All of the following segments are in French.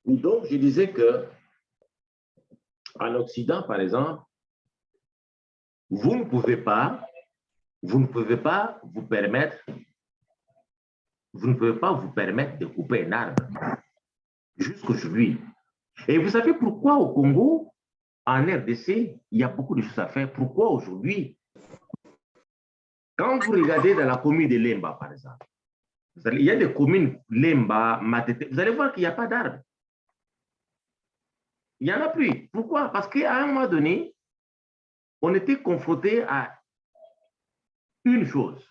Donc, je disais que en Occident, par exemple, vous ne pouvez pas vous permettre, de couper un arbre jusqu'aujourd'hui. Et vous savez pourquoi au Congo, en RDC, il y a beaucoup de choses à faire. Pourquoi aujourd'hui, quand vous regardez dans la commune de Lemba, par exemple, il y a des communes, Lemba, Matete, vous allez voir qu'il n'y a pas d'arbres. Il n'y en a plus. Pourquoi? Parce qu'à un moment donné, on était confronté à une chose.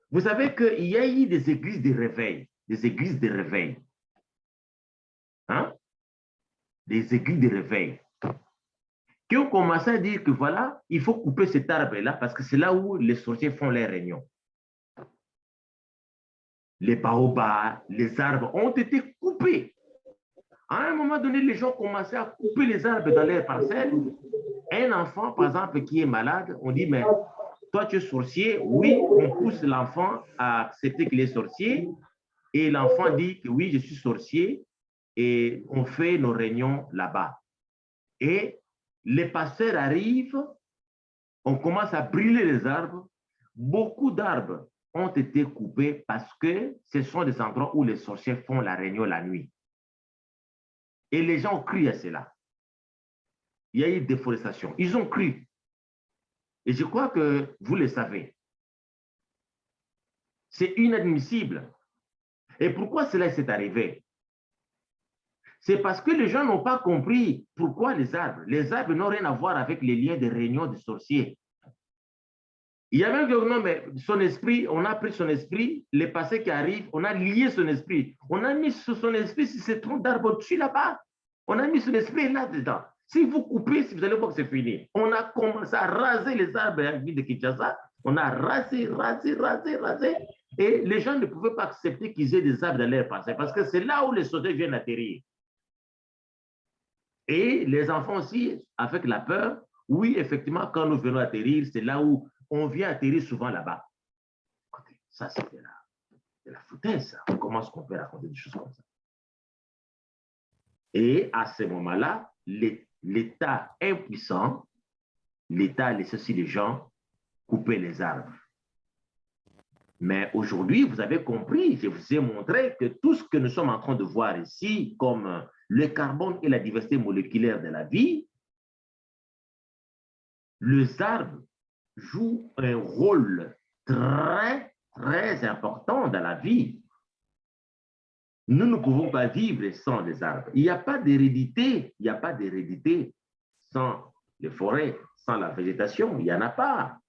Vous savez qu'il y a eu des églises de réveil, hein? Des églises de réveil, qui ont commencé à dire que voilà, il faut couper cet arbre-là parce que c'est là où les sorciers font leurs réunions. Les baobabs, les arbres ont été coupés. À un moment donné, les gens commençaient à couper les arbres dans leurs parcelles. Un enfant, par exemple, qui est malade, on dit, mais toi, tu es sorcier. Oui, on pousse l'enfant à accepter qu'il est sorcier. Et l'enfant dit que oui, je suis sorcier. Et on fait nos réunions là-bas. Et les pasteurs arrivent, on commence à brûler les arbres. Beaucoup d'arbres ont été coupés parce que ce sont des endroits où les sorciers font la réunion la nuit. Et les gens ont cru à cela. Il y a eu déforestation. Ils ont cru. Et je crois que vous le savez. C'est inadmissible. Et pourquoi cela s'est arrivé? C'est parce que les gens n'ont pas compris pourquoi les arbres. Les arbres n'ont rien à voir avec les liens de réunion des sorciers. Il y a même non, mais son esprit, on a pris son esprit, les passés qui arrivent, on a lié son esprit. On a mis son esprit sur ces troncs d'arbres dessus là-bas. On a mis son esprit là-dedans. Si vous coupez, si vous allez voir que c'est fini. On a commencé à raser les arbres à la ville de Kinshasa. On a rasé. Et les gens ne pouvaient pas accepter qu'ils aient des arbres dans leur passé parce que c'est là où les sauterelles viennent atterrir. Et les enfants aussi, avec la peur, oui, effectivement, quand nous venons atterrir, c'est là où on vient atterrir souvent là-bas. Ça, c'est de la foutaise, ça. Comment est-ce qu'on peut raconter des choses comme ça? Et à ce moment-là, l'État impuissant, l'État a laissé aussi les gens couper les arbres. Mais aujourd'hui, vous avez compris, je vous ai montré que tout ce que nous sommes en train de voir ici, comme le carbone et la diversité moléculaire de la vie, les arbres jouent un rôle très, très important dans la vie. Nous ne pouvons pas vivre sans les arbres. Il n'y a pas d'hérédité, sans les forêts, sans la végétation, il n'y en a pas.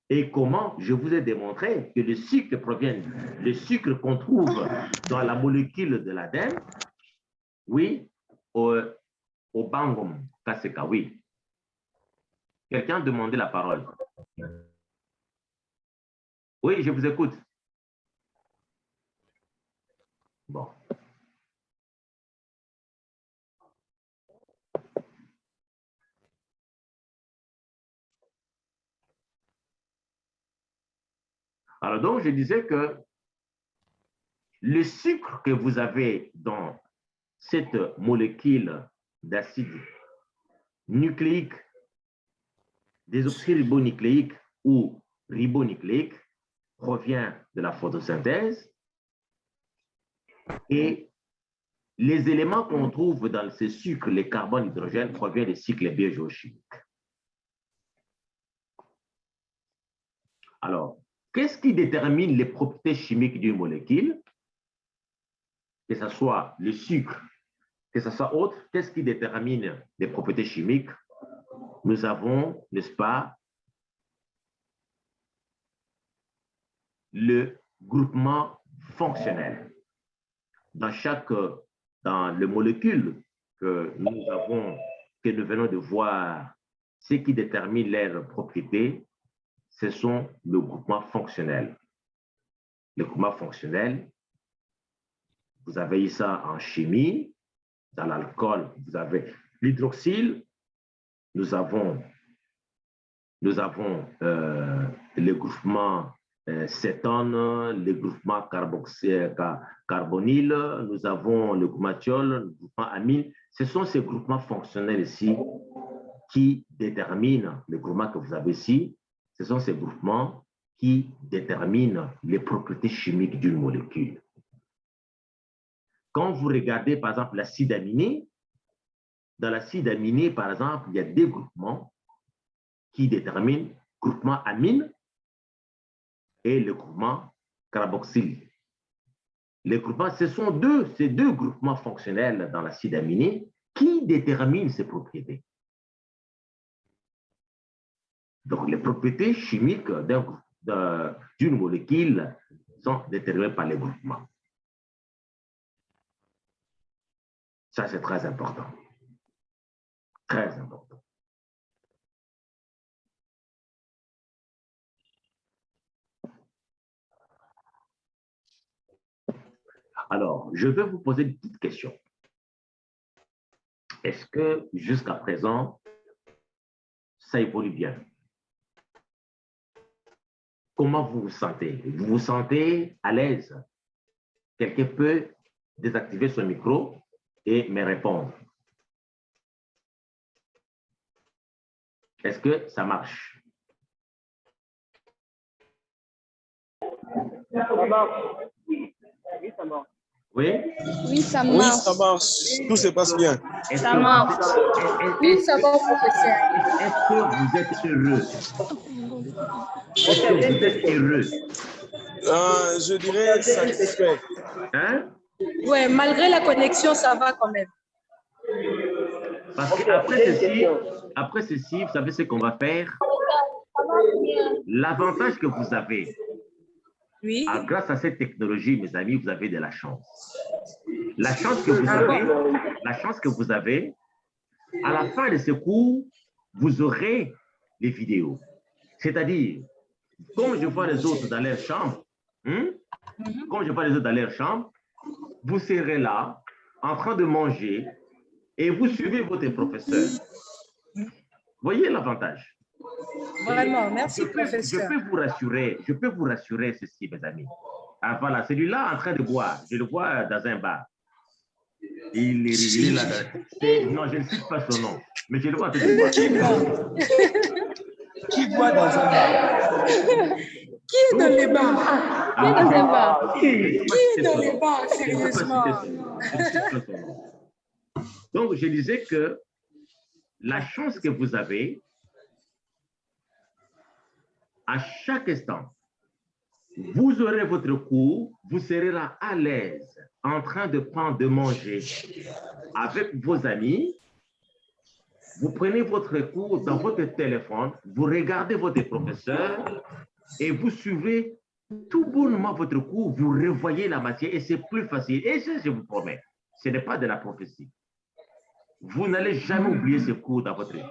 Et comment? Je vous ai démontré que le sucre qu'on trouve dans la molécule de l'ADN, oui, au Bangum, Kaseka, oui. Quelqu'un demandait la parole. Oui, je vous écoute. Bon. Alors donc, je disais que le sucre que vous avez dans cette molécule d'acide nucléique, désoxyribonucléique ou ribonucléique, provient de la photosynthèse et les éléments qu'on trouve dans ces sucres, les carbone, l'hydrogène, proviennent des cycles biogéochimiques. Alors, qu'est-ce qui détermine les propriétés chimiques d'une molécule? Que ce soit le sucre, que ce soit autre, qu'est-ce qui détermine les propriétés chimiques? Nous avons, n'est-ce pas, le groupement fonctionnel. Dans les molécules que nous venons de voir, ce qui détermine leurs propriétés, ce sont le groupement fonctionnel. Le groupement fonctionnel, vous avez ça en chimie, dans l'alcool, vous avez l'hydroxyle, nous avons le groupement cétone, le groupement carbonyle, nous avons le groupement thiol, le groupement amine. Ce sont ces groupements fonctionnels ici qui déterminent les groupements que vous avez ici. Ce sont ces groupements qui déterminent les propriétés chimiques d'une molécule. Quand vous regardez, par exemple, l'acide aminé, dans l'acide aminé, par exemple, il y a des groupements qui déterminent le groupement amine et le groupement carboxyle. Les groupements, ce sont ces deux groupements fonctionnels dans l'acide aminé qui déterminent ses propriétés. Donc, les propriétés chimiques d'une molécule sont déterminées par les groupements. Ça, c'est très important. Très important. Alors, je vais vous poser une petite question. Est-ce que jusqu'à présent, ça évolue bien? Comment vous vous sentez? Vous vous sentez à l'aise? Quelqu'un peut désactiver son micro et me répondre. Est-ce que ça marche? Ça marche. Oui, ça marche. Oui? Oui, ça marche. Oui, ça marche. Tout se passe bien. Ça marche. Oui, ça va, professeur. Est-ce que vous êtes heureux? Est-ce que vous êtes heureux? Je dirais satisfait. Hein? Ouais, malgré la connexion, ça va quand même. Parce qu'après ceci, vous savez ce qu'on va faire? L'avantage que vous avez, Oui. grâce à cette technologie, mes amis, vous avez de la chance. La chance que vous avez, à la fin de ce cours, vous aurez les vidéos. C'est-à-dire, comme je vois les autres dans leur chambre, vous serez là, en train de manger, et vous suivez votre professeur. Voyez l'avantage. Vraiment, merci, professeur. Je peux vous rassurer ceci, mes amis. Ah, voilà, celui-là en train de boire, je le vois dans un bar. Il est là. Non, je ne cite pas son nom, mais je le vois en train de boire. Qui boit dans un bar? Qui est dans les bars? Qui est dans un bar? Qui est dans les bars, sérieusement? Donc, je disais que la chance que vous avez, à chaque instant, vous aurez votre cours, vous serez là à l'aise, en train de manger avec vos amis. Vous prenez votre cours dans votre téléphone, vous regardez votre professeur et vous suivez tout bonnement votre cours, vous revoyez la matière et c'est plus facile. Et je vous promets, ce n'est pas de la prophétie. Vous n'allez jamais oublier ce cours dans votre vie.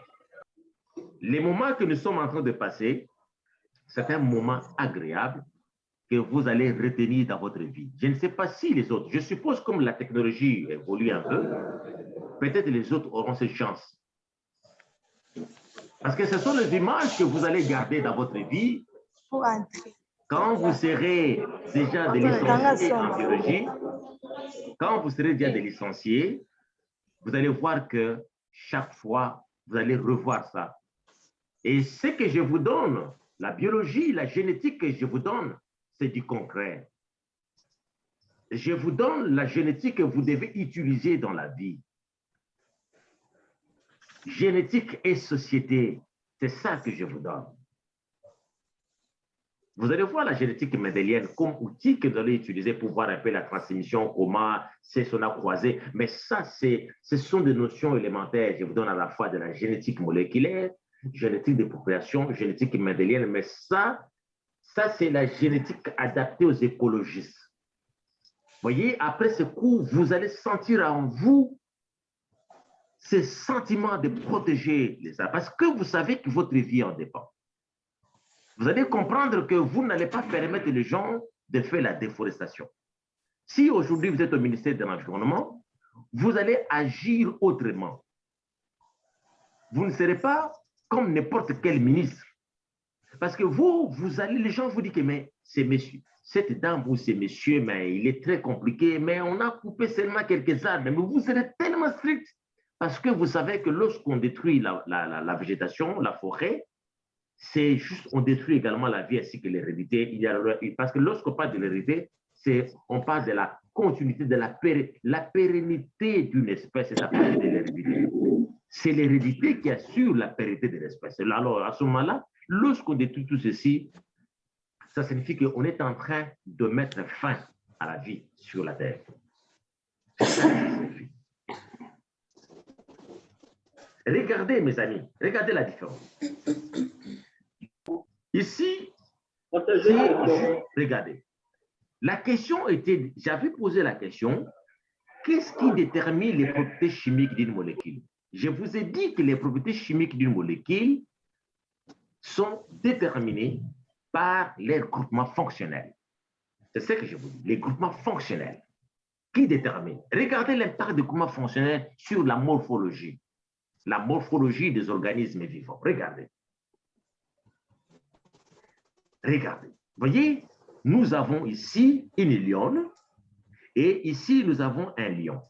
Les moments que nous sommes en train de passer, c'est un moment agréable que vous allez retenir dans votre vie. Je ne sais pas si les autres, je suppose comme la technologie évolue un peu, peut-être les autres auront cette chance. Parce que ce sont les images que vous allez garder dans votre vie quand vous serez déjà des licenciés en biologie. Quand vous serez déjà des licenciés, vous allez voir que chaque fois, vous allez revoir ça. Et ce que je vous donne, la biologie, la génétique que je vous donne, c'est du concret. Je vous donne la génétique que vous devez utiliser dans la vie. Génétique et société, c'est ça que je vous donne. Vous allez voir la génétique mendélienne comme outil que vous allez utiliser pour voir un peu la transmission, comment c'est son a croisé. Mais ça, ce sont des notions élémentaires. Je vous donne à la fois de la génétique moléculaire, génétique de population, génétique mendélienne. Mais ça c'est la génétique adaptée aux écologistes. Vous voyez, après ce cours, vous allez sentir en vous ce sentiment de protéger les arbres. Parce que vous savez que votre vie en dépend. Vous allez comprendre que vous n'allez pas permettre les gens de faire la déforestation. Si aujourd'hui vous êtes au ministère de l'Environnement, vous allez agir autrement. Vous ne serez pas comme n'importe quel ministre. Parce que vous allez, les gens vous disent que mais c'est monsieur, cette dame ou c'est monsieur, mais il est très compliqué, mais on a coupé seulement quelques arbres. Mais vous serez tellement strict parce que vous savez que lorsqu'on détruit la végétation, la forêt, c'est juste, on détruit également la vie ainsi que l'hérédité. Parce que lorsqu'on parle de l'hérédité, on parle de la continuité, de la pérennité d'une espèce, c'est appelé de l'hérédité. C'est l'hérédité qui assure la pérennité de l'espèce. Alors, à ce moment-là, lorsqu'on détruit tout ceci, ça signifie qu'on est en train de mettre fin à la vie sur la Terre. Regardez, mes amis, regardez la différence. Ici, regardez, la question était, j'avais posé la question, qu'est-ce qui détermine les propriétés chimiques d'une molécule? Je vous ai dit que les propriétés chimiques d'une molécule sont déterminées par les groupements fonctionnels. C'est ce que je vous dis, les groupements fonctionnels. Qui déterminent? Regardez l'impact des groupements fonctionnels sur la morphologie des organismes vivants. Regardez. Regardez. Voyez, nous avons ici une lionne et ici, nous avons un lion.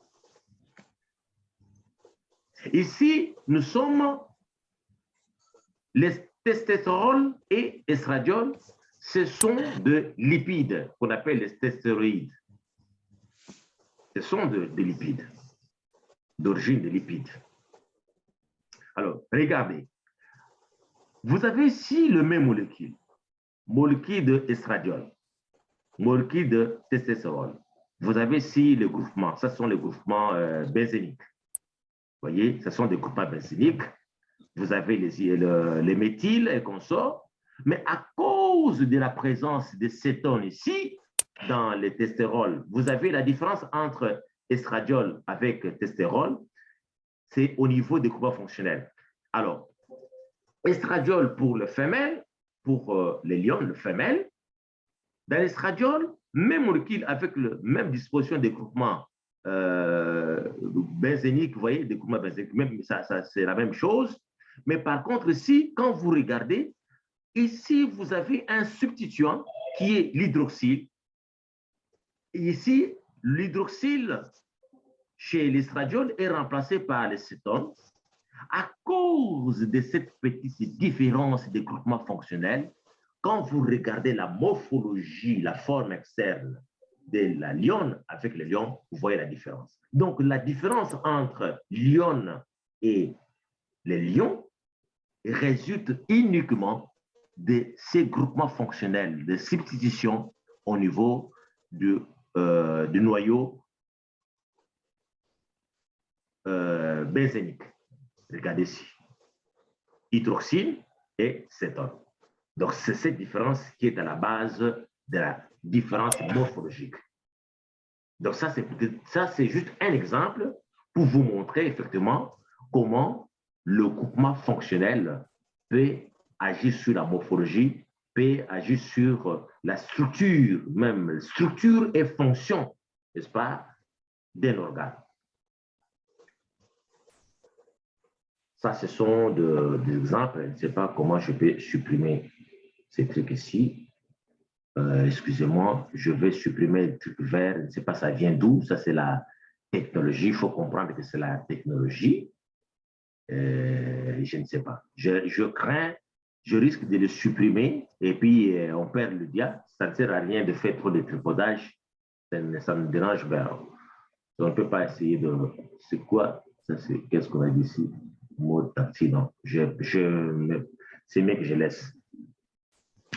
Ici, nous sommes les testostérone et estradiol. Ce sont des lipides qu'on appelle les stéroïdes. Ce sont des lipides, d'origine de lipides. Alors, regardez. Vous avez ici le même molécule d'estradiol, molécule de testostérone. Vous avez ici les groupements. Ce sont les groupements benzéniques. Vous voyez, ce sont des groupements benzéniques. Vous avez les méthyl et consorts. Mais à cause de la présence de cétone ici, dans les testérols, vous avez la différence entre estradiol avec testérol, c'est au niveau des groupements fonctionnels. Alors, estradiol pour le femelle, pour les lions, le femelle. Dans l'estradiol, même molécule avec la même disposition des groupements benzéniques, vous voyez, des groupements benzéniques, même ça c'est la même chose. Mais par contre, ici, quand vous regardez, ici, vous avez un substituant qui est l'hydroxyle. Ici, l'hydroxyle chez l'estradiol est remplacé par les cétones. À cause de cette petite différence des groupements fonctionnels, quand vous regardez la morphologie, la forme externe de la lionne avec le lion, vous voyez la différence. Donc, la différence entre lionne et les lions résulte uniquement de ces groupements fonctionnels de substitution au niveau du noyau benzénique. Regardez ici. Hydroxyle et cétone. Donc, c'est cette différence qui est à la base de la différence morphologique. Donc, ça, c'est juste un exemple pour vous montrer effectivement comment le groupement fonctionnel peut agir sur la morphologie, peut agir sur la structure, même structure et fonction, n'est-ce pas, d'un organe. Ça, ce sont des exemples. Je ne sais pas comment je peux supprimer ces trucs ici. Excusez-moi, je vais supprimer le truc vert. Je ne sais pas, ça vient d'où. Ça, c'est la technologie. Il faut comprendre que c'est la technologie. Je ne sais pas. Je crains, je risque de le supprimer et puis on perd le dia. Ça ne sert à rien de faire trop de tripotage. Ça me dérange. Ben, on ne peut pas essayer de... C'est quoi? Ça, c'est... Qu'est-ce qu'on a dit ici? Mode tactile, non. C'est mieux que je laisse.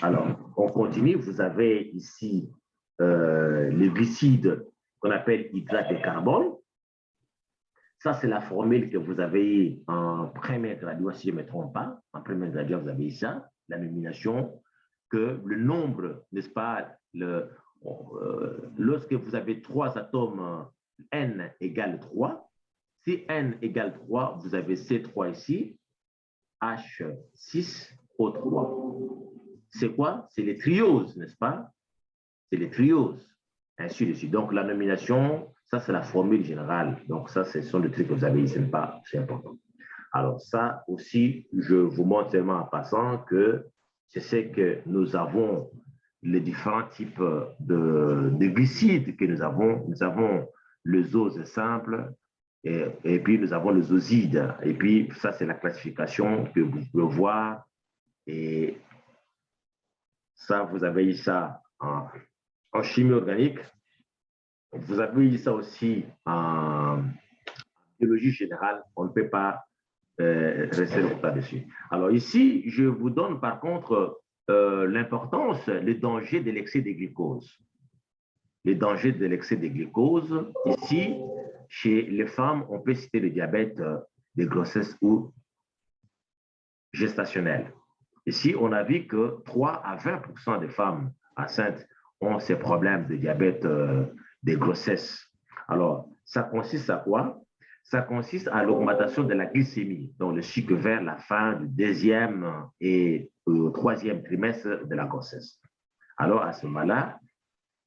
Alors, on continue. Vous avez ici les glucides qu'on appelle hydrate de carbone. Ça, c'est la formule que vous avez en première gradation, si je ne me trompe pas. En première gradation, vous avez ça, la nomination, que le nombre, n'est-ce pas, lorsque vous avez 3 atomes, N égale 3, si N égale 3, vous avez C3 ici, H6O3. C'est quoi? C'est les trioses, n'est-ce pas? C'est les trioses, ainsi de suite. Donc, la nomination, ça, c'est la formule générale. Donc, ça, ce sont les trucs que vous avez ici, c'est important. Alors, ça aussi, je vous montre seulement en passant que je sais que nous avons les différents types de glucides que nous avons. Nous avons le zose simple et puis nous avons le zoside. Et puis ça, c'est la classification que vous pouvez voir. Et ça, vous avez eu ça en chimie organique. Vous avez eu ça aussi en biologie générale. On ne peut pas rester longtemps dessus. Alors ici, je vous donne par contre l'importance, le danger de l'excès de glucose. Les dangers de l'excès de glucose. Ici, chez les femmes, on peut citer le diabète de grossesse ou gestationnel. Ici, on a vu que 3 à 20% des femmes enceintes ont ces problèmes de diabète de grossesse. Alors, ça consiste à quoi? Ça consiste à l'augmentation de la glycémie, donc le sucre vers la fin du deuxième et troisième trimestre de la grossesse. Alors, à ce moment-là,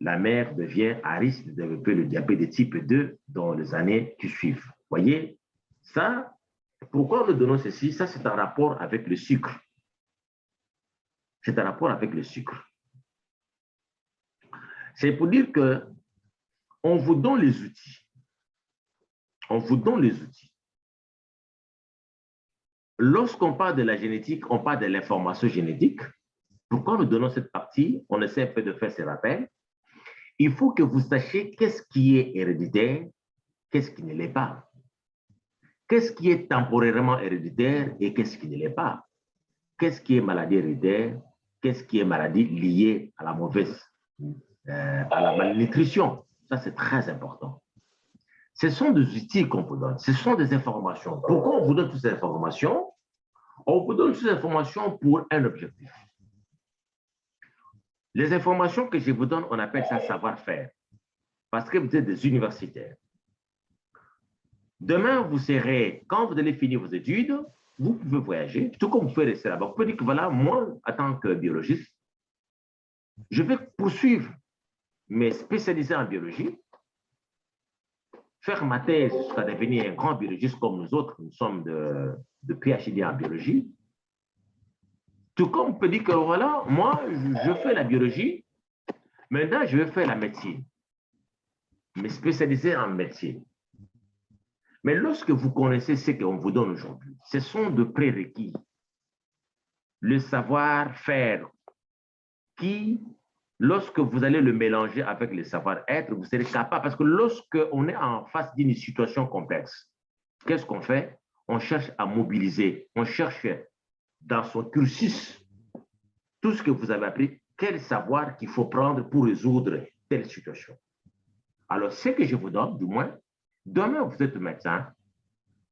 la mère devient à risque de développer le diabète de type 2 dans les années qui suivent. Vous voyez, ça, pourquoi nous donnons ceci? Ça, c'est un rapport avec le sucre. C'est un rapport avec le sucre. C'est pour dire que on vous donne les outils. On vous donne les outils. Lorsqu'on parle de la génétique, on parle de l'information génétique. Pourquoi nous donnons cette partie? On essaie un peu de faire ces rappels. Il faut que vous sachiez qu'est-ce qui est héréditaire, qu'est-ce qui ne l'est pas. Qu'est-ce qui est temporairement héréditaire et qu'est-ce qui ne l'est pas. Qu'est-ce qui est maladie héréditaire, qu'est-ce qui est maladie liée à la mauvaise, à la malnutrition. Ça, c'est très important. Ce sont des outils qu'on vous donne, ce sont des informations. Pourquoi on vous donne toutes ces informations? On vous donne toutes ces informations pour un objectif. Les informations que je vous donne, on appelle ça savoir-faire, parce que vous êtes des universitaires. Demain, vous serez, quand vous allez finir vos études, vous pouvez voyager, tout comme vous pouvez rester là-bas. Vous pouvez dire que voilà, moi, en tant que biologiste, je vais poursuivre mes spécialisés en biologie, faire ma thèse jusqu'à devenir un grand biologiste comme nous autres, nous sommes de PhD en biologie. Tout comme on peut dire que voilà, moi, je fais la biologie, maintenant je vais faire la médecine, me spécialiser en médecine. Mais lorsque vous connaissez ce qu'on vous donne aujourd'hui, ce sont de prérequis. Le savoir-faire qui, lorsque vous allez le mélanger avec le savoir-être, vous serez capable, parce que lorsque on est en face d'une situation complexe, qu'est-ce qu'on fait? On cherche à mobiliser, on cherche dans son cursus tout ce que vous avez appris, quel savoir qu'il faut prendre pour résoudre telle situation. Alors, ce que je vous donne, du moins, demain, vous êtes médecin,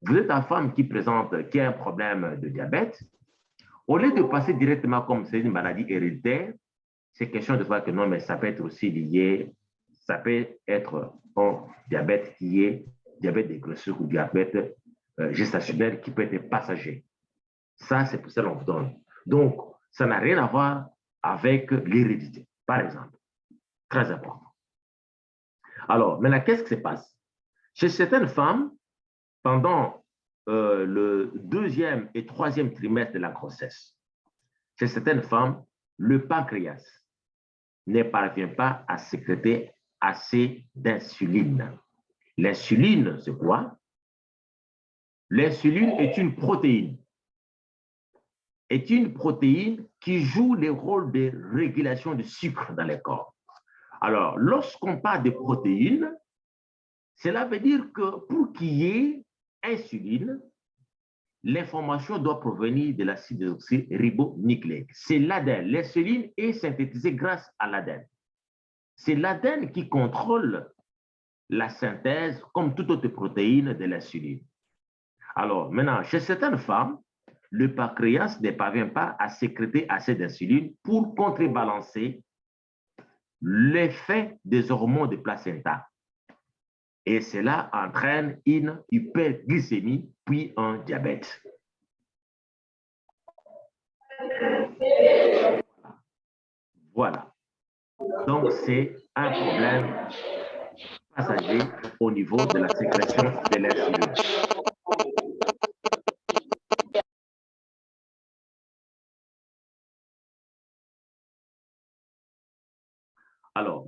vous êtes une femme qui a un problème de diabète, au lieu de passer directement comme c'est une maladie héréditaire, c'est question de voir que non, mais ça peut être aussi lié, ça peut être un diabète qui est diabète de grossesse ou diabète gestationnel qui peut être passager. Ça, c'est pour ça qu'on vous donne. Donc, ça n'a rien à voir avec l'hérédité, par exemple. Très important. Alors, maintenant, qu'est-ce qui se passe? Chez certaines femmes, pendant le deuxième et troisième trimestre de la grossesse, chez certaines femmes, le pancréas ne parvient pas à sécréter assez d'insuline. L'insuline, c'est quoi? L'insuline est une protéine. Est une protéine qui joue le rôle de régulation du sucre dans le corps. Alors, lorsqu'on parle de protéines, cela veut dire que pour qu'il y ait insuline, l'information doit provenir de l'acide désoxyribonucléique. C'est l'ADN. L'insuline est synthétisée grâce à l'ADN. C'est l'ADN qui contrôle la synthèse, comme toute autre protéine, de l'insuline. Alors, maintenant, chez certaines femmes, le pancréas ne parvient pas à sécréter assez d'insuline pour contrebalancer l'effet des hormones de placenta. Et cela entraîne une hyperglycémie, puis un diabète. Voilà. Donc, c'est un problème passager au niveau de la sécrétion de l'insuline.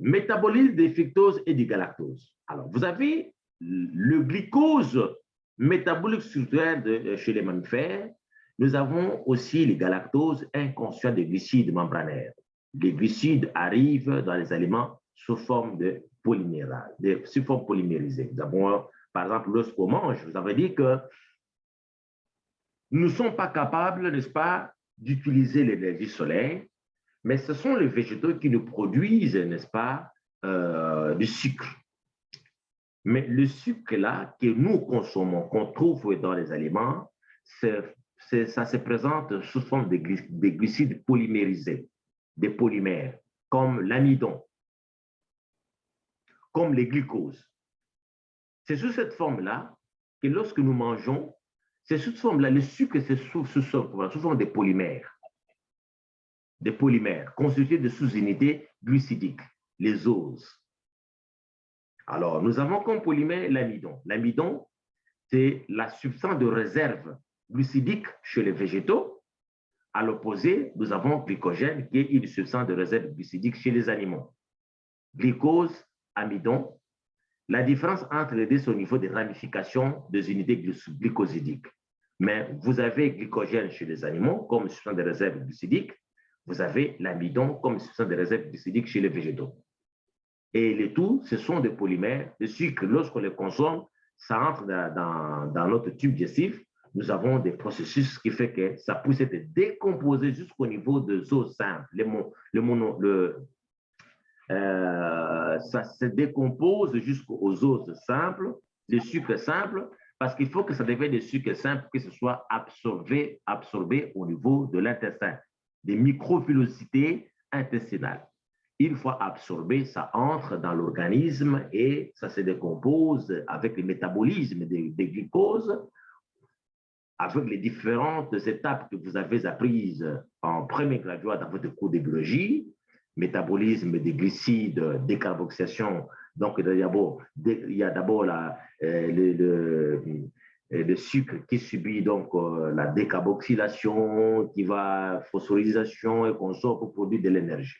métabolisme des fructose et du galactose. Alors, vous avez le glucose métabolique structurel chez les mammifères. Nous avons aussi les galactoses inconscients des glucides membranaires. Les glucides arrivent dans les aliments sous forme de polymérisée. Nous avons, par exemple, lorsqu'on mange, vous avez dit que nous ne sommes pas capables, n'est-ce pas, d'utiliser l'énergie solaire, mais ce sont les végétaux qui nous produisent, n'est-ce pas, du sucre. Mais le sucre là que nous consommons, qu'on trouve dans les aliments, ça se présente sous forme de glucides polymérisés, des polymères, comme l'amidon, comme les glucoses. C'est sous cette forme-là que lorsque nous mangeons, c'est sous cette forme-là, le sucre, c'est sous forme de polymères. Des polymères constitués de sous-unités glucidiques, les oses. Alors, nous avons comme polymère l'amidon. L'amidon, c'est la substance de réserve glucidique chez les végétaux. À l'opposé, nous avons glycogène, qui est une substance de réserve glucidique chez les animaux. Glucose, amidon. La différence entre les deux, c'est au niveau des ramifications des unités glucosidiques. Mais vous avez glycogène chez les animaux comme substance de réserve glucidique. Vous avez l'amidon comme substance de réserve glucidique chez les végétaux. Et les tout, ce sont des polymères, des sucres. Lorsqu'on les consomme, ça entre dans notre tube digestif. Nous avons des processus qui font que ça puisse être décomposé jusqu'au niveau des os simples. Ça se décompose jusqu'aux os simples, les sucres simples, parce qu'il faut que ça devienne des sucres simples, que ce soit absorbé au niveau de l'intestin, des microvillosités intestinales. Une fois absorbé, ça entre dans l'organisme et ça se décompose avec le métabolisme des glucoses, avec les différentes étapes que vous avez apprises en premier graduat dans votre cours de biologie, métabolisme des glucides, décarboxylation. Donc, il y a d'abord le sucre qui subit donc la décarboxylation, qui va phosphorylisation et qu'on sort pour produire de l'énergie.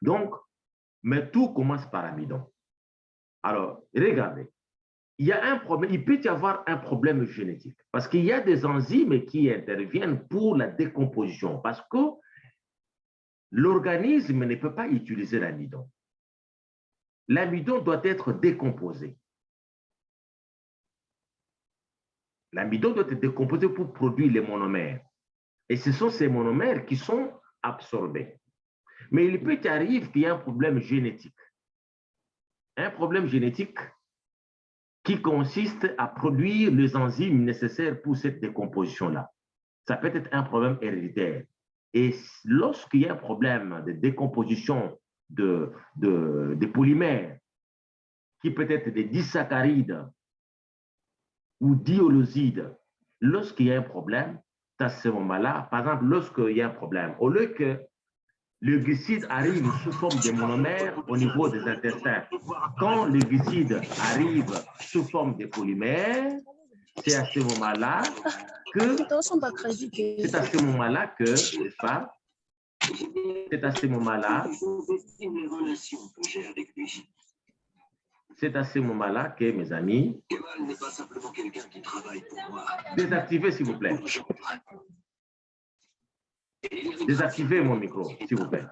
Donc, mais tout commence par l'amidon. Alors, regardez, il y a un problème, il peut y avoir un problème génétique parce qu'il y a des enzymes qui interviennent pour la décomposition parce que l'organisme ne peut pas utiliser l'amidon. L'amidon doit être décomposé. L'amidon doit être décomposé pour produire les monomères. Et ce sont ces monomères qui sont absorbés. Mais il peut y arriver qu'il y ait un problème génétique. Un problème génétique qui consiste à produire les enzymes nécessaires pour cette décomposition-là. Ça peut être un problème héréditaire. Et lorsqu'il y a un problème de décomposition de polymères, qui peut être des disaccharides ou diolosides, lorsqu'il y a un problème, à ce moment-là, par exemple, lorsqu'il y a un problème, au lieu que le glucide arrive sous forme de monomères au niveau des intestins, quand le glucide arrive sous forme de polymères, c'est à ce moment-là que, c'est à ce moment-là que, mes amis, désactivez s'il vous plaît. Désactivez mon micro, s'il vous plaît.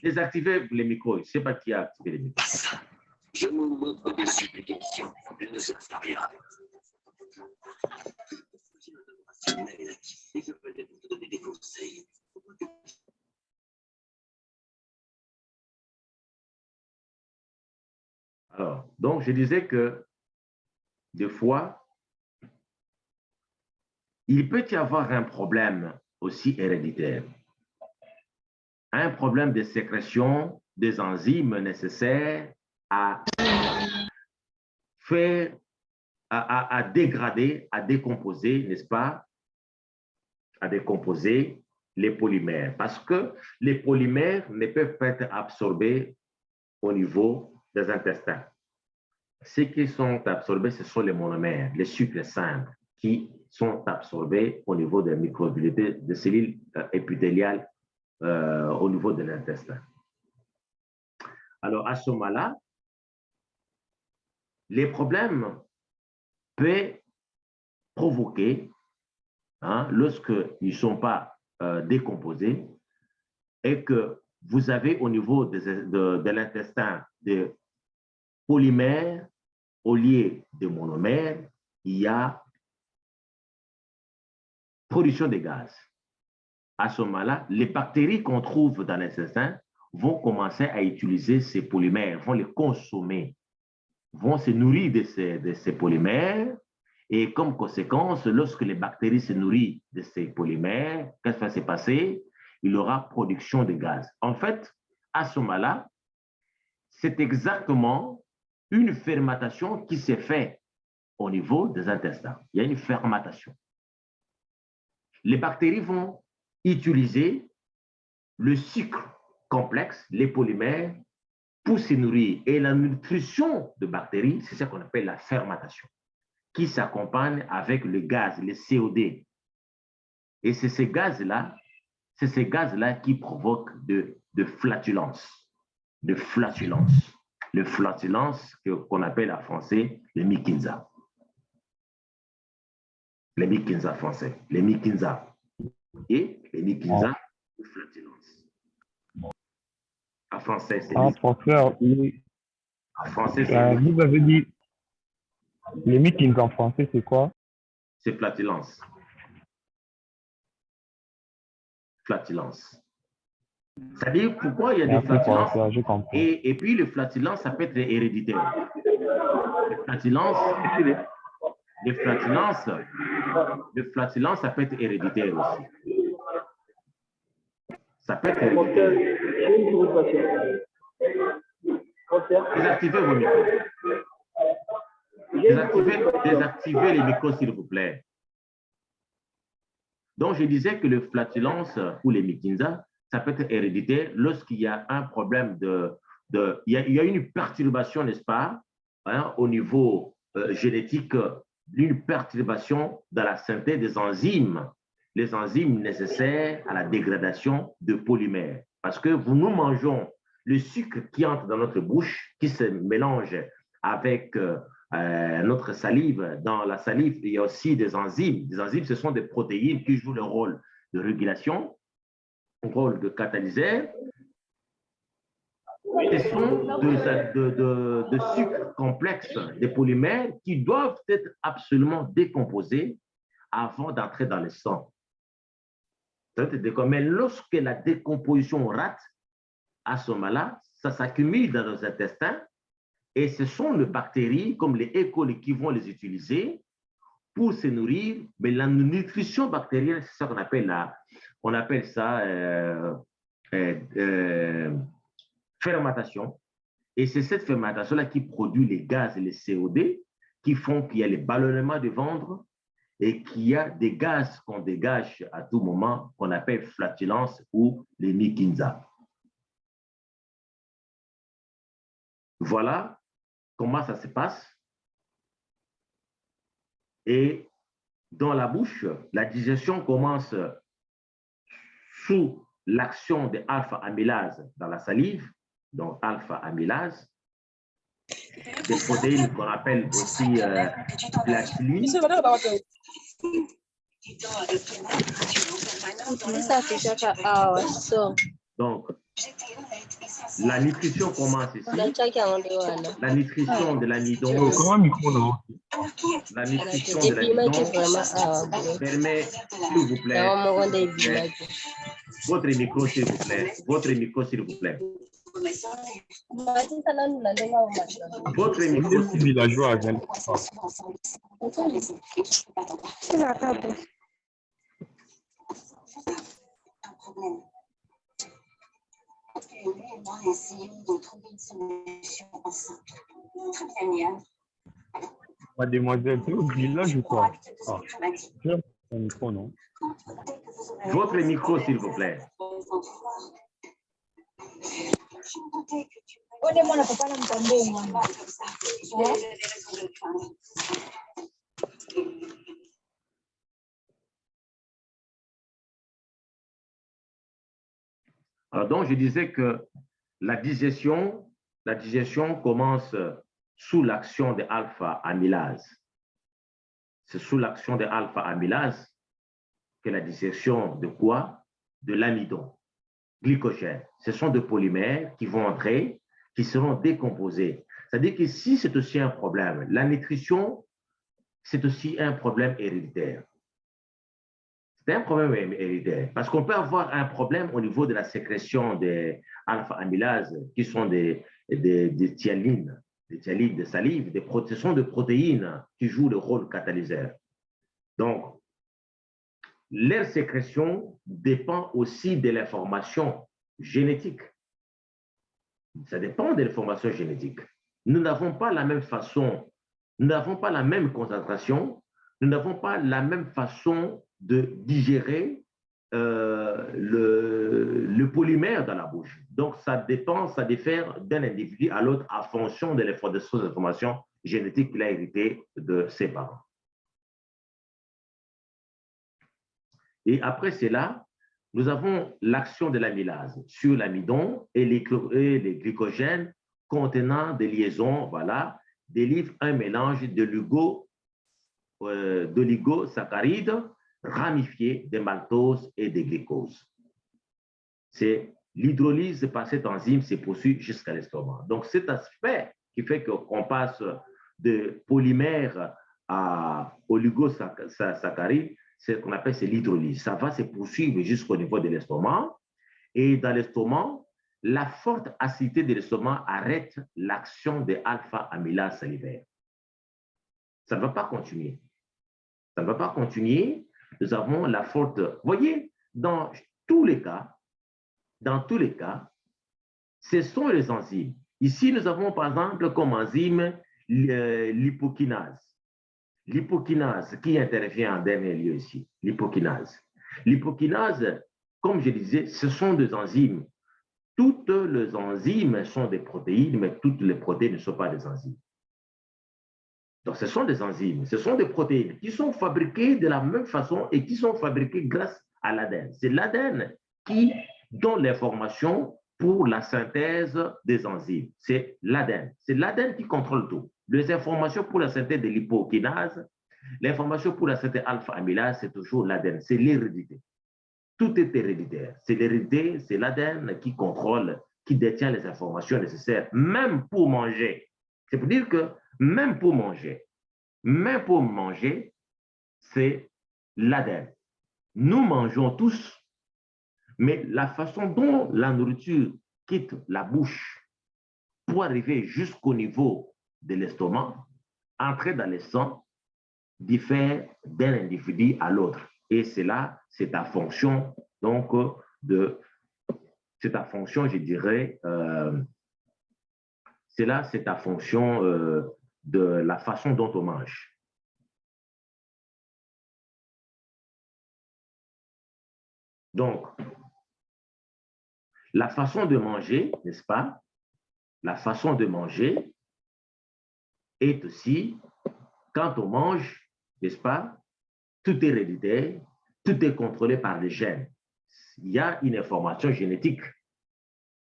Désactivez les micros. Je ne sais pas qui a activé les micros. Je me moque des supplications. Je ne sais pas rien. Je peux vous donner des conseils. Alors, donc je disais que des fois, il peut y avoir un problème aussi héréditaire, un problème de sécrétion des enzymes nécessaires à faire, à dégrader, à décomposer, n'est-ce pas, à décomposer les polymères, parce que les polymères ne peuvent pas être absorbés au niveau des intestins. Ce qui sont absorbés, ce sont les monomères, les sucres simples, qui sont absorbées au niveau des microbilles, des cellules épithéliales au niveau de l'intestin. Alors, à ce moment-là, les problèmes peuvent provoquer, lorsqu'ils ne sont pas décomposés, et que vous avez au niveau de l'intestin des polymères au lieu de monomères, il y a production de gaz. À ce moment-là, les bactéries qu'on trouve dans l'intestin vont commencer à utiliser ces polymères, vont les consommer, vont se nourrir de ces polymères. Et comme conséquence, lorsque les bactéries se nourrissent de ces polymères, qu'est-ce qui va se passer? Il y aura production de gaz. En fait, à ce moment-là, c'est exactement une fermentation qui s'est faite au niveau des intestins. Il y a une fermentation. Les bactéries vont utiliser le sucre complexe, les polymères, pour se nourrir. Et la nutrition de bactéries, c'est ce qu'on appelle la fermentation, qui s'accompagne avec le gaz, le CO2. Et c'est ces gaz-là qui provoquent de flatulence. De flatulence. Le flatulence qu'on appelle en français le mikinza. Les mikinza français. Les mikinza. Et les mikinza, flatulence. En français, c'est professeur, en français, c'est vous avez dit les meetings en français, c'est quoi? C'est flatulence. Flatulence. C'est-à-dire pourquoi il y a des flatulences. Et puis le flatulence, ça peut être héréditaire. Le flatulence, ça peut être héréditaire aussi. Ça peut être héréditaire. Désactivez vos micros. Désactivez les micros, s'il vous plaît. Donc, je disais que le flatulence ou les mikinza, ça peut être héréditaire lorsqu'il y a un problème il y a une perturbation, n'est-ce pas, au niveau génétique, d'une perturbation dans la synthèse des enzymes, les enzymes nécessaires à la dégradation de polymères. Parce que nous mangeons le sucre qui entre dans notre bouche, qui se mélange avec notre salive. Dans la salive, il y a aussi des enzymes. Les enzymes, ce sont des protéines qui jouent le rôle de régulation, le rôle de catalyseur. Ce sont de sucres complexes, des polymères qui doivent être absolument décomposés avant d'entrer dans le sang. Mais lorsque la décomposition rate, à ce moment-là, ça s'accumule dans nos intestins et ce sont les bactéries comme les E. coli qui vont les utiliser pour se nourrir. Mais la nutrition bactérienne, c'est ça qu'on appelle fermentation. Et c'est cette fermentation-là qui produit les gaz et les CO2 qui font qu'il y a les ballonnements du ventre et qu'il y a des gaz qu'on dégage à tout moment qu'on appelle flatulence ou les mikinza. Voilà comment ça se passe. Et dans la bouche, la digestion commence sous l'action de alpha-amylase dans la salive, donc alpha-amylase, des protéines qu'on appelle aussi plastiline. Donc, la nutrition commence ici. La nutrition de l'amidon. La nutrition de l'amidon permet, s'il vous plaît, votre micro, s'il vous plaît. Votre micro, s'il vous plaît. Votre micro, Mademoiselle, c'est au village ou quoi? Son micro, non? Votre micro, s'il vous plaît. Alors donc, je disais que la digestion commence sous l'action de alpha-amylase. C'est sous l'action de alpha-amylase que la digestion de quoi? De l'amidon, glycogène. Ce sont des polymères qui vont entrer, qui seront décomposés. C'est-à-dire que si c'est aussi un problème, la nutrition, c'est aussi un problème héréditaire. C'est un problème héréditaire parce qu'on peut avoir un problème au niveau de la sécrétion des alpha-amylases qui sont des thialines, de salive, ce sont des protéines qui jouent le rôle catalyseur. Donc, leur sécrétion dépend aussi de l'information génétique. Ça dépend de l'information génétique. Nous n'avons pas la même façon, nous n'avons pas la même concentration, nous n'avons pas la même façon de digérer le polymère dans la bouche. Donc, ça diffère d'un individu à l'autre en fonction de l'information génétique qu'il a héritée de ses parents. Et après cela, nous avons l'action de l'amylase sur l'amidon et les glycogènes contenant des liaisons, voilà, délivrent un mélange d'oligosaccharides ramifiés de maltose et de glucose. C'est l'hydrolyse par cette enzyme se poursuit jusqu'à l'estomac. Donc, cet aspect qui fait qu'on passe de polymère à oligosaccharides, c'est ce qu'on appelle l'hydrolyse. Ça va se poursuivre jusqu'au niveau de l'estomac. Et dans l'estomac, la forte acidité de l'estomac arrête l'action de alpha-amylase salivaire. Ça ne va pas continuer. Ça ne va pas continuer. Nous avons la forte... Vous voyez, dans tous les cas, ce sont les enzymes. Ici, nous avons par exemple comme enzyme l'hypokinase. L'hypokinase qui intervient en dernier lieu ici, l'hypokinase. L'hypokinase, comme je disais, ce sont des enzymes. Toutes les enzymes sont des protéines, mais toutes les protéines ne sont pas des enzymes. Donc, ce sont des enzymes, ce sont des protéines qui sont fabriquées de la même façon et qui sont fabriquées grâce à l'ADN. C'est l'ADN qui donne l'information pour la synthèse des enzymes. C'est l'ADN. C'est l'ADN qui contrôle tout. Les informations pour la synthèse de l'hypokinase, l'information pour la synthèse alpha-amylase, c'est toujours l'ADN. C'est l'hérédité. Tout est héréditaire. C'est l'hérédité, c'est l'ADN qui contrôle, qui détient les informations nécessaires, même pour manger. C'est pour dire que même pour manger, c'est l'ADN. Nous mangeons tous, mais la façon dont la nourriture quitte la bouche pour arriver jusqu'au niveau de l'estomac, entrer dans le sang, diffère d'un individu à l'autre. Et c'est là, c'est ta fonction, donc, c'est ta fonction, je dirais, c'est là, c'est ta fonction de la façon dont on mange. Donc, la façon de manger, n'est-ce pas? La façon de manger est aussi, quand on mange, n'est-ce pas? Tout est héréditaire, tout est contrôlé par les gènes. Il y a une information génétique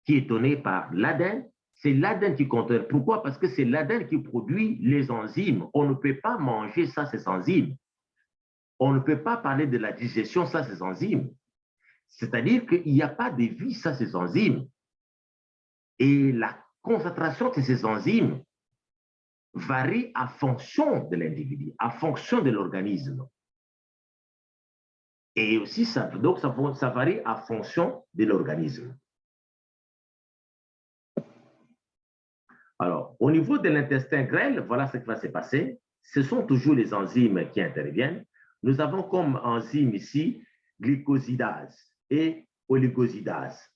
qui est donnée par l'ADN. C'est l'ADN qui contrôle. Pourquoi? Parce que c'est l'ADN qui produit les enzymes. On ne peut pas manger ça, ces enzymes. On ne peut pas parler de la digestion, ça, ces enzymes. C'est-à-dire qu'il n'y a pas de vie, ça, ces enzymes. Et la concentration de ces enzymes varie en fonction de l'individu, en fonction de l'organisme. Et aussi, donc ça varie en fonction de l'organisme. Alors, au niveau de l'intestin grêle, voilà ce qui va se passer. Ce sont toujours les enzymes qui interviennent. Nous avons comme enzyme ici glycosidase et oligosidase.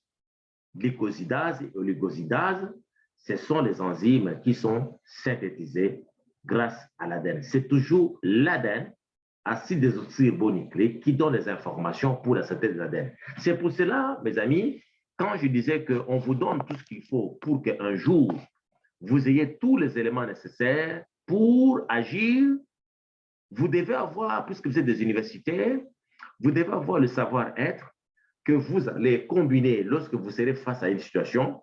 Glycosidase et oligosidase, ce sont les enzymes qui sont synthétisées grâce à l'ADN. C'est toujours l'ADN, acide désoxyribonucléique, qui donne les informations pour la synthèse de l'ADN. C'est pour cela, mes amis, quand je disais qu'on vous donne tout ce qu'il faut pour qu'un jour, vous ayez tous les éléments nécessaires pour agir, vous devez avoir, puisque vous êtes des universitaires, vous devez avoir le savoir-être, que vous allez combiner lorsque vous serez face à une situation.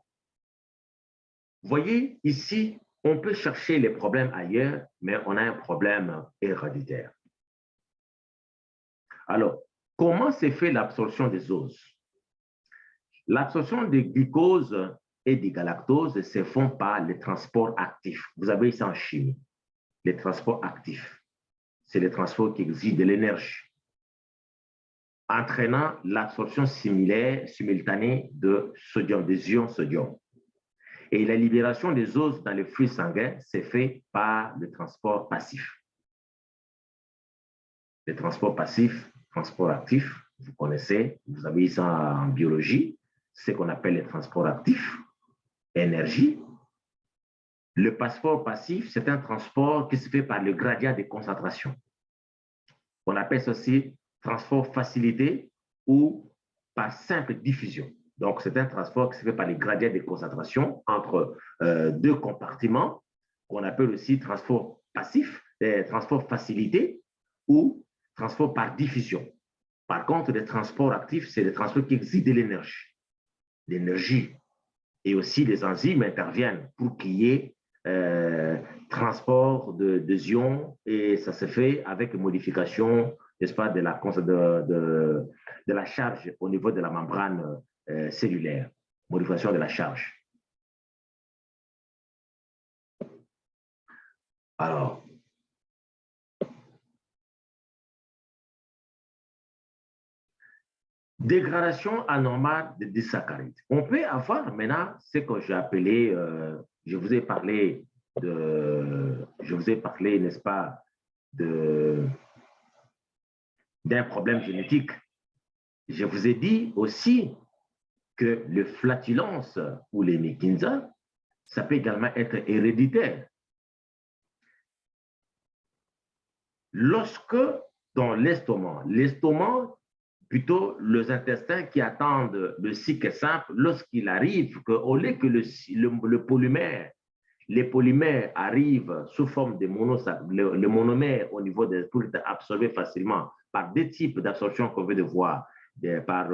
Voyez, ici, on peut chercher les problèmes ailleurs, mais on a un problème héréditaire. Alors, comment se fait l'absorption des os? L'absorption des glucose et des galactose se font par les transports actifs. Vous avez ici en chimie, les transports actifs. C'est les transports qui exigent de l'énergie, entraînant l'absorption simultanée de sodium, des ions sodium. Et la libération des os dans les flux sanguins s'est fait par le transport passif. Les transports passifs, transports actifs, vous connaissez, vous avez ça en biologie, c'est ce qu'on appelle les transports actifs, énergie. Le passeport passif, c'est un transport qui se fait par le gradient de concentration. On appelle ceci transport facilité ou par simple diffusion. Donc, c'est un transport qui se fait par les gradients de concentration entre deux compartiments, qu'on appelle aussi transport passif, transport facilité ou transport par diffusion. Par contre, les transports actifs, c'est des transports qui exigent de l'énergie. L'énergie et aussi les enzymes interviennent pour qu'il y ait transport de ions et ça se fait avec modification, n'est-ce pas, de la charge au niveau de la membrane cellulaire, modification de la charge. Alors, dégradation anormale de disaccharides. On peut avoir maintenant ce que j'ai appelé, je vous ai parlé, n'est-ce pas, d'un problème génétique. Je vous ai dit aussi que le flatulence ou les Mekinza, ça peut également être héréditaire. Lorsque dans l'estomac, plutôt les intestins qui attendent le cycle simple, lorsqu'il arrive qu'au lieu que les polymères arrivent sous forme de le monomère au niveau des pour être absorbé facilement par deux types d'absorption qu'on veut de voir, par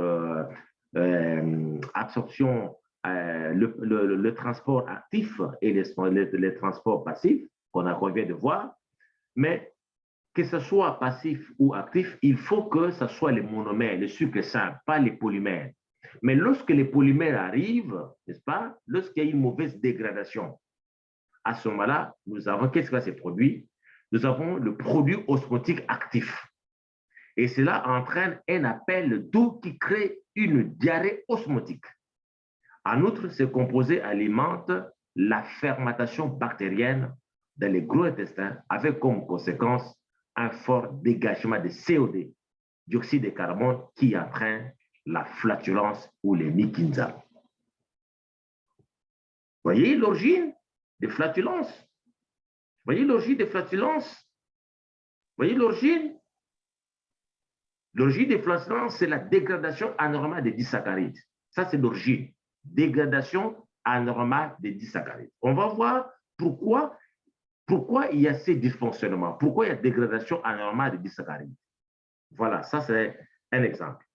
absorption, le transport actif et les transports passifs qu'on vient de voir, mais que ce soit passif ou actif, il faut que ce soit les monomères, le sucre simple, pas les polymères. Mais lorsque les polymères arrivent, n'est-ce pas, lorsqu'il y a une mauvaise dégradation, à ce moment-là, nous avons, qu'est-ce qui va se produire? Nous avons le produit osmotique actif. Et cela entraîne un appel d'eau qui crée une diarrhée osmotique. En outre, ce composé alimente la fermentation bactérienne dans les gros intestins avec comme conséquence un fort dégagement de CO2, dioxyde de carbone, qui entraîne la flatulence ou les Mekinza. Voyez l'origine des flatulences? Voyez l'origine des flatulences? Voyez l'origine? L'origine des flatulences, c'est la dégradation anormale des disaccharides. Ça, c'est l'origine. Dégradation anormale des disaccharides. On va voir pourquoi il y a ces dysfonctionnements, pourquoi il y a dégradation anormale des disaccharides. Voilà, ça c'est un exemple.